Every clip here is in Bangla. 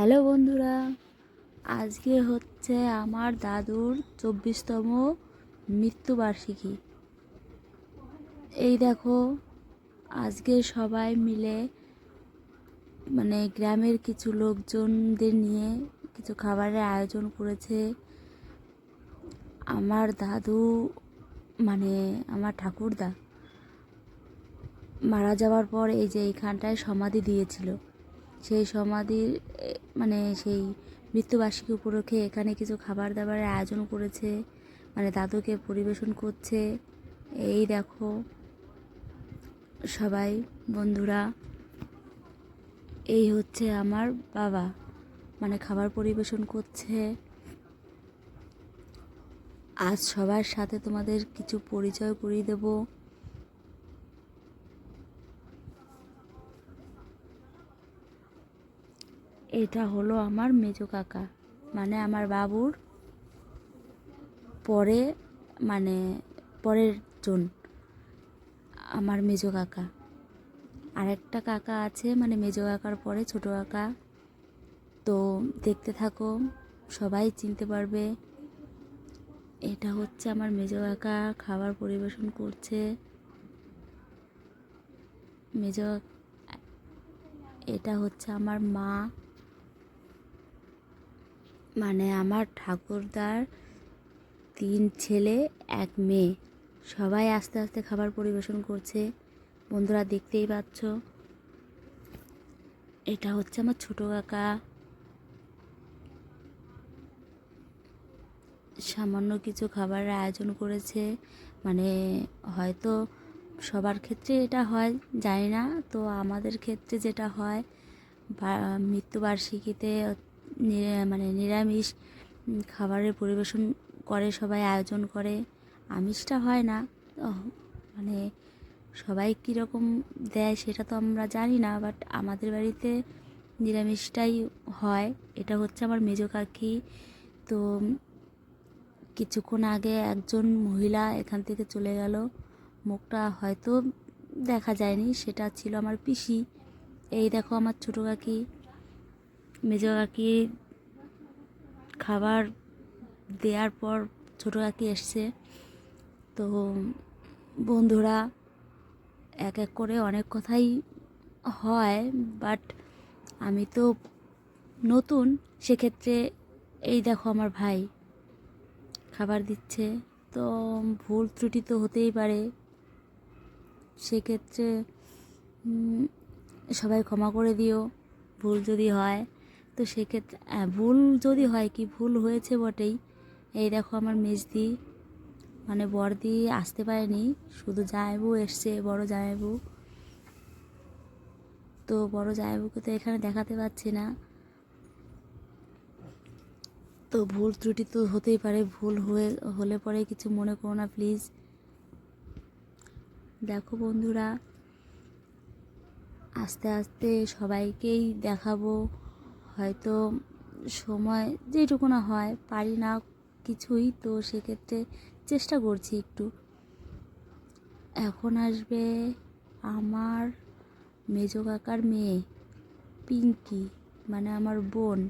হ্যালো বন্ধুরা, আজকে হচ্ছে আমার দাদুর 24তম মৃত্যুবার্ষিকী। এই দেখো, আজকে সবাই মিলে গ্রামের কিছু লোকজনদের নিয়ে কিছু খাবারের আয়োজন করেছে। আমার দাদু আমার ঠাকুরদা মারা যাওয়ার পর এই যে এইখানটায় সমাধি দিয়েছিল, সেই সমাধির সেই মৃত্যুবার্ষিকী উপলক্ষে এখানে কিছু খাবার দাবারের আয়োজন করেছে, দাদুকে পরিবেশন করছে। এই দেখো সবাই বন্ধুরা, এই হচ্ছে আমার বাবা, খাবার পরিবেশন করছে। আজ সবার সাথে তোমাদের কিছু পরিচয় করিয়ে দেব। এটা হলো আমার মেজো কাকা, আমার বাবুর পরে পরের জন আমার মেজো কাকা। আরেকটা কাকা আছে, মেজো কাকার পরে ছোটো কাকা। তো দেখতে থাকো, সবাই চিনতে পারবে। এটা হচ্ছে আমার মেজো কাকা খাবার পরিবেশন করছে। এটা হচ্ছে আমার মা, আমার ঠাকুরদার 3 ছেলে 1 মেয়ে। সবাই আস্তে আস্তে খাবার পরিবেশন করছে, বন্ধুরা দেখতেই পাচ্ছ। এটা হচ্ছে আমার ছোটো কাকা, সামান্য কিছু খাবারের আয়োজন করেছে। হয়তো সবার ক্ষেত্রে এটা হয় জানি না, তো আমাদের ক্ষেত্রে যেটা হয় মৃত্যুবার্ষিকীতে নিরামিষ খাবারের পরিবেশন করে, সবাই আয়োজন করে। আমিষটা হয় না, সবাই কীরকম দেয় সেটা তো আমরা জানি না, বাট আমাদের বাড়িতে নিরামিষটাই হয়। এটা হচ্ছে আমার মেজো কাকি। তো কিছুক্ষণ আগে একজন মহিলা এখান থেকে চলে গেল, মুখটা হয়তো দেখা যায়নি, সেটা ছিল আমার পিসি। এই দেখো আমার ছোটো কাকি, মেজো কাকি খাবার দেওয়ার পর ছোটো কাকি এসছে। তো বন্ধুরা, এক এক করে অনেক কথাই হয়, বাট আমি তো নতুন, সেক্ষেত্রে এই দেখো আমার ভাই খাবার দিচ্ছে। তো ভুল ত্রুটি তো হতেই পারে, সেক্ষেত্রে সবাই ক্ষমা করে দিও ভুল যদি হয়। তো সেক্ষেত্রে ভুল যদি হয়, কি ভুল হয়েছে বটেই। এই দেখো আমার মেজদি বড়দি আসতে পারেনি, শুধু জামাইবু এসছে, বড় জামাইবু। তো বড় জামাইবুকে তো এখানে দেখাতে পাচ্ছি না। তো ভুল ত্রুটি তো হতেই পারে, ভুল হলে পরে কিছু মনে করো না প্লিজ। দেখো বন্ধুরা, আস্তে আস্তে সবাইকেই দেখাবো, হয়তো সময় যেটুকু না হয়, পারি না কিছুই, তো সেক্ষেত্রে চেষ্টা করছি একটু। এখন আসবে আমার মেজো কাকার মেয়ে পিঙ্কি, আমার বোন।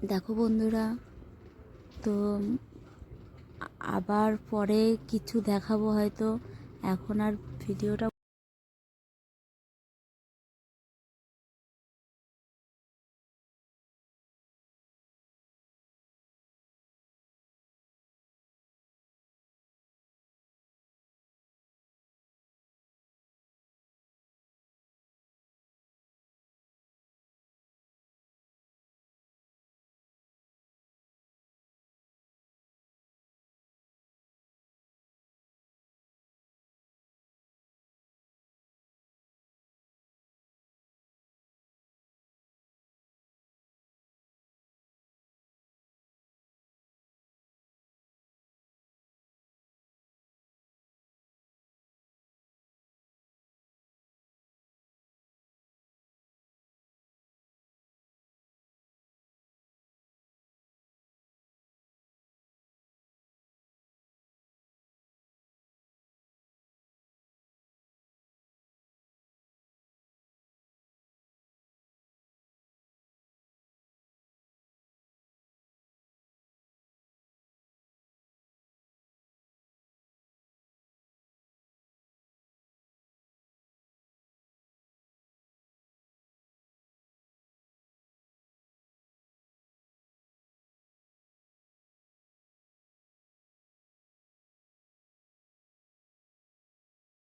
দেখো বন্ধুরা, তো আবার পরে কিছু দেখাবো হয়তো, এখন আর ভিডিওটা